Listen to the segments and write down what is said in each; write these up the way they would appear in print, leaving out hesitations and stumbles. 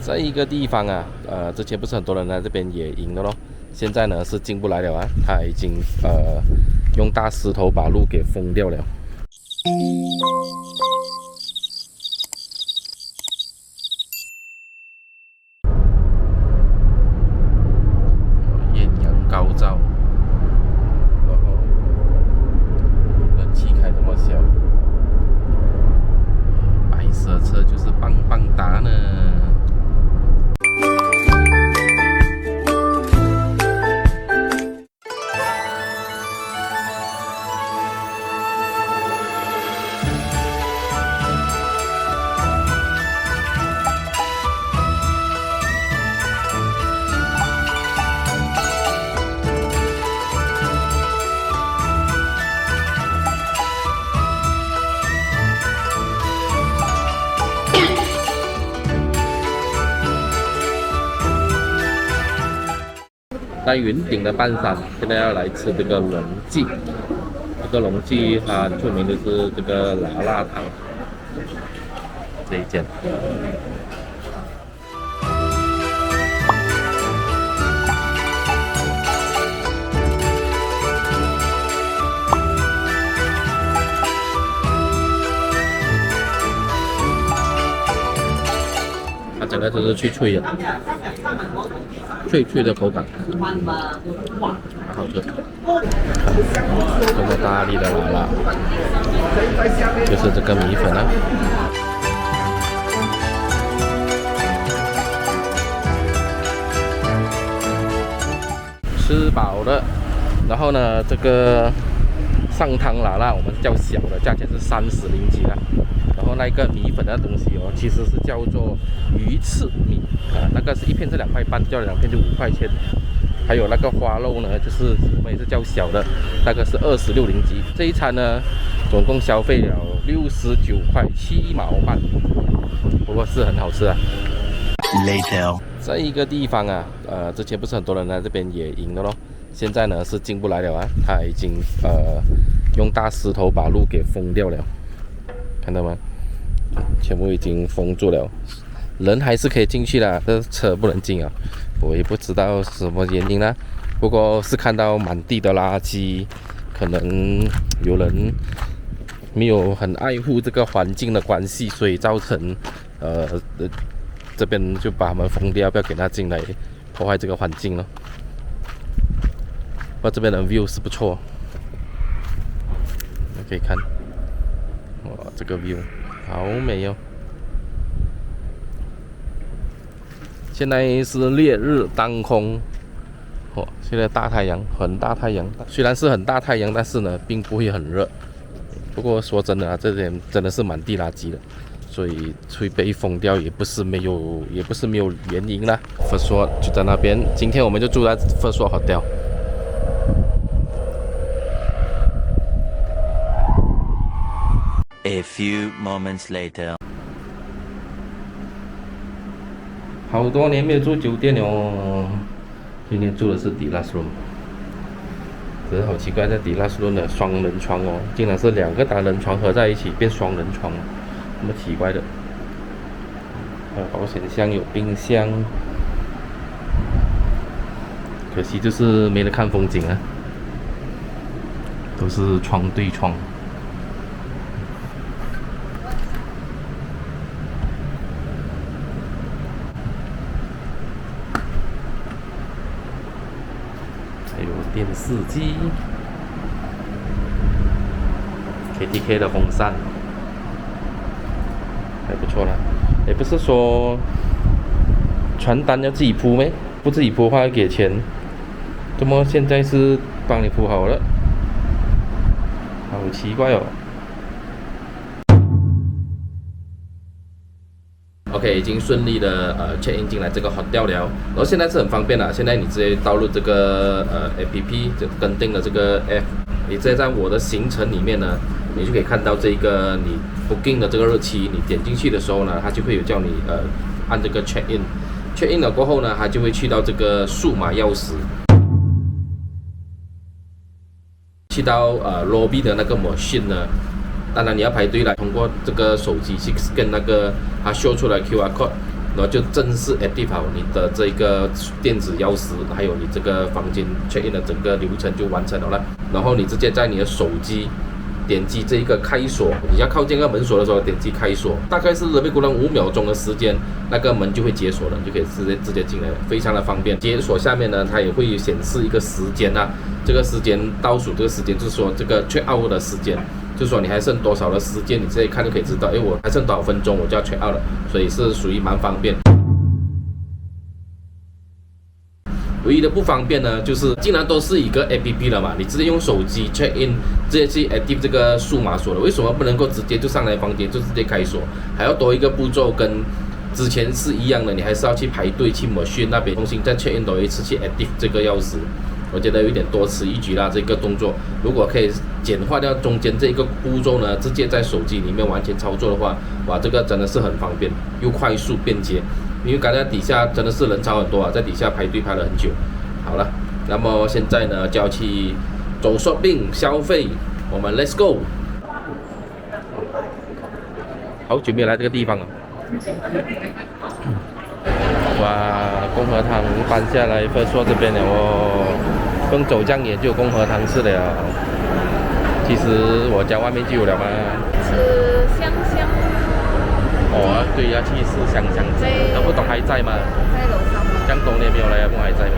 这一个地方啊，之前不是很多人来这边野营的咯，现在呢是进不来了啊，他已经用大石头把路给封掉了。艳阳高照，然后冷气开这么小，白色车就是棒棒哒呢。在云顶的半山，现在要来吃这个龙记。这个龙记它很出名的是这个麻辣烫，这一间。它整个都是脆脆的。脆脆的口感，好吃。这么大力的麻辣，就是这个米粉啊。吃饱了，然后呢，这个上汤麻辣我们叫小的，价钱是30零几的。然后那个米粉的东西哦，其实是叫做鱼翅米啊，那个是一片是2块半，叫2片就5块钱。还有那个花肉呢，就是我们也是叫小的，那个是26零几。这一餐呢，总共消费了69块7毛半，不过是很好吃啊。Later， 这一个地方啊，之前不是很多人来这边野营的咯，现在呢是进不来了啊，他已经用大石头把路给封掉了，看到吗？全部已经封住了，人还是可以进去的，这车不能进啊。我也不知道什么原因啦，不过是看到满地的垃圾，可能有人没有很爱护这个环境的关系，所以造成这边就把他们封掉，不要给他进来破坏这个环境了。不过这边的 view 是不错，可以看，哇，这个 view 好美哦。现在是烈日当空，哦，现在大太阳，很大太阳。虽然是很大太阳，但是呢，并不会很热。不过说真的啊，这边真的是满地垃圾的，所以会被封掉也不是没有原因啦。First World 就在那边，今天我们就住在 First World Hotel。A few moments later， 好多年没有住酒店了哦，今天住的是 Deluxe Room， 只是好奇怪，在 Deluxe Room 的双人床哦，竟然是2个单人床合在一起变双人床，那么奇怪的。还有保险箱，有冰箱，可惜就是没得看风景啊，都是窗对窗。还有电视机 ，KTK 的风扇，还不错啦。也不是说传单要自己铺咩？不自己铺的话要给钱。怎么现在是帮你铺好了？好奇怪哦。OK， 已经顺利的check in 进来这个 hotel 了，然后现在是很方便啦，现在你直接导入这个APP 就跟定了这个 app， 你直接在我的行程里面呢，你就可以看到这个你 booking 的这个日期，你点进去的时候呢，它就会有叫你按这个 check in 了过后呢，它就会去到这个数码钥匙，去到lobby 的那个 machine 呢。当然你要排队来通过这个手机去 scan 那个它 show 出来 QR code，然后就正式 active 好你的这个电子钥匙，还有你这个房间 check in 的整个流程就完成了。然后你直接在你的手机点击这个开锁，你要靠近那个门锁的时候点击开锁，大概是5秒钟的时间，那个门就会解锁了，你就可以直接进来了，非常的方便。解锁下面呢，它也会显示一个时间啊，这个时间倒数，这个时间就是说这个 check out 的时间。就是说你还剩多少的时间，你直接看就可以知道，哎，我还剩多少分钟我就要 check out 了，所以是属于蛮方便。唯一的不方便呢，就是既然都是一个 APP 了嘛，你直接用手机 check in， 直接去 active 这个数码锁了，为什么不能够直接就上来房间就直接开锁，还要多一个步骤跟之前是一样的，你还是要去排队去machine那边重新再 check in 多一次去 active 这个钥匙。我觉得有点多此一举啦，这个动作如果可以简化掉中间这个步骤呢，直接在手机里面完全操作的话，哇，这个真的是很方便又快速便捷。因为刚才底下真的是人潮很多啊，在底下排队排了很久。好了，那么现在呢就要去走 shopping 消费，我们 let's go。好久没有来这个地方了。哇，共和堂搬下来First World这边了哦，不用走这样远就有共和堂吃了。其实我家外面就有了嘛。吃香香。哦，对，要去吃香香鸡，都不懂还在吗？在楼上吗？江东那边有来，不还在吗？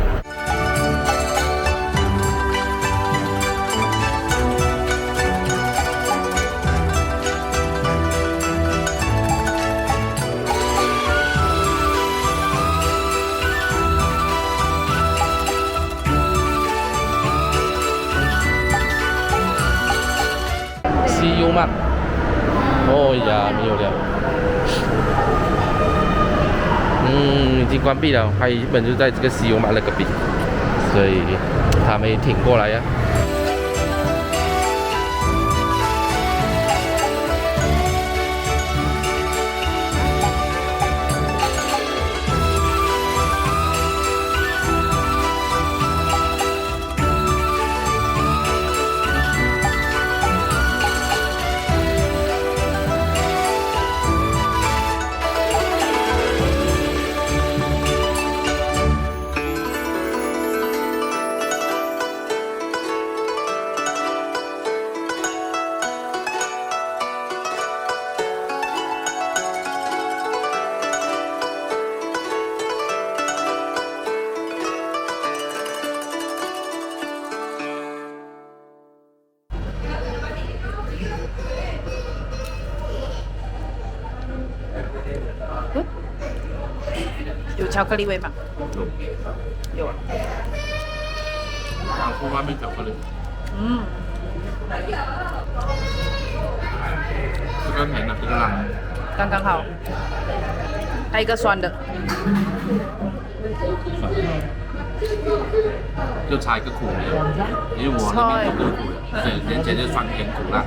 西优吗？哦呀，没有了。已经关闭了。它原本就在这个西优马的隔壁，所以他没挺过来呀。有巧克力味吗？有啊。打出外面巧克力。这个甜的，这个辣的。刚刚好。还有一个酸的。就差一个苦的，因为我那边都不苦的，所以连前就酸甜苦辣。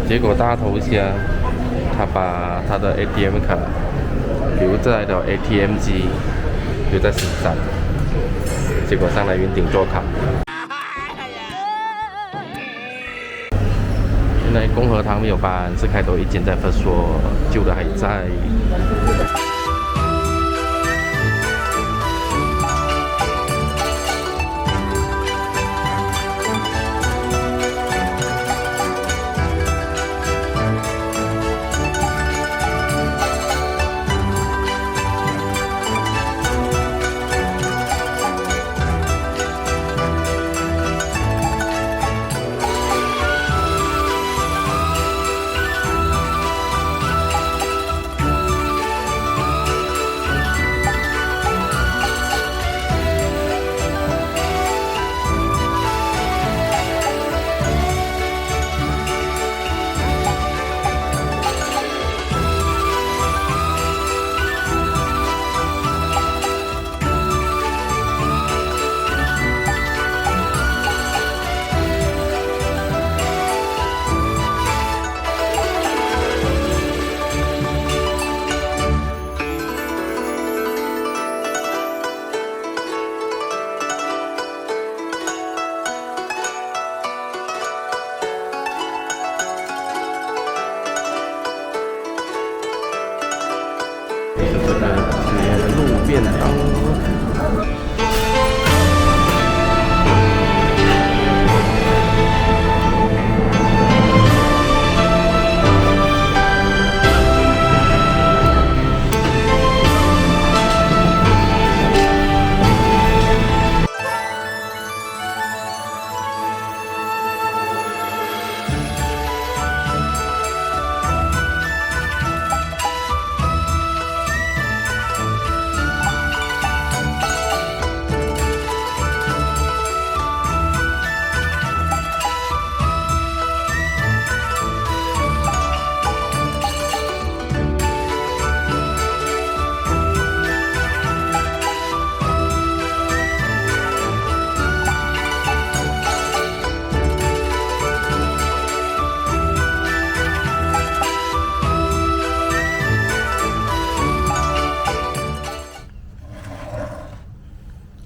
结果大头虾，他把他的 ATM 卡留在了 ATM 机，留在身上，结果上来云顶做卡。原来共和堂没有搬，是开多一间在First World，旧的还在。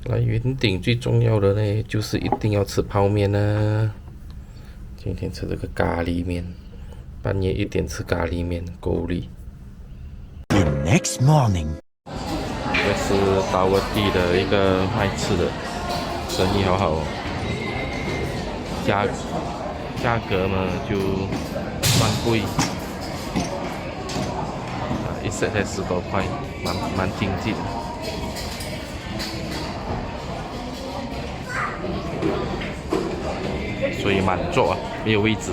来云顶最重要的呢，就是一定要吃泡面呢。今天吃这个咖喱面，半夜1点吃咖喱面，够力。The next morning. 这是达沃地的一个卖吃的，生意好好哦。价格嘛就蛮贵，一 set 才10多块，蛮经济的。所以满座啊，没有位置。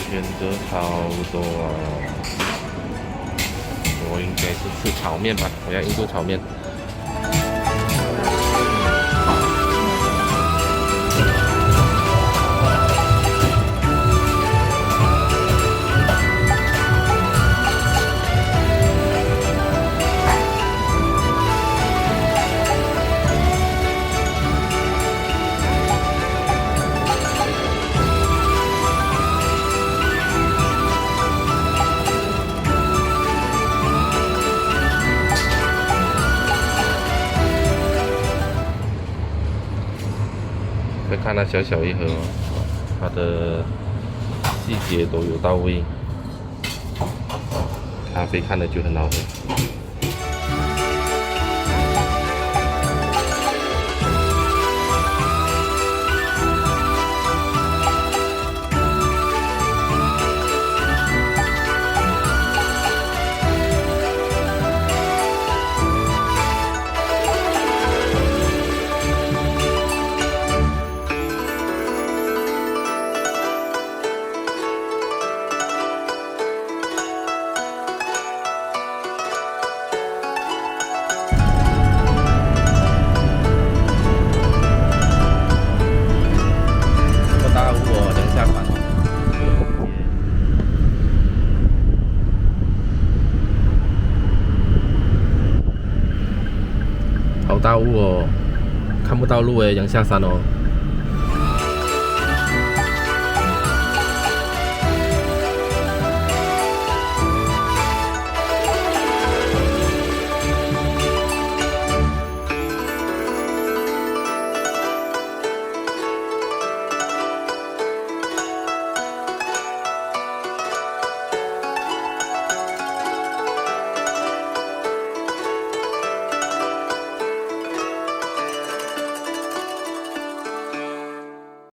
选择超多啊！我应该是吃炒面吧，我要印度炒面。再看它小小一盒哦，它的细节都有到位，咖啡看着就很好喝。好大雾哦，看不到路诶，阳下山哦。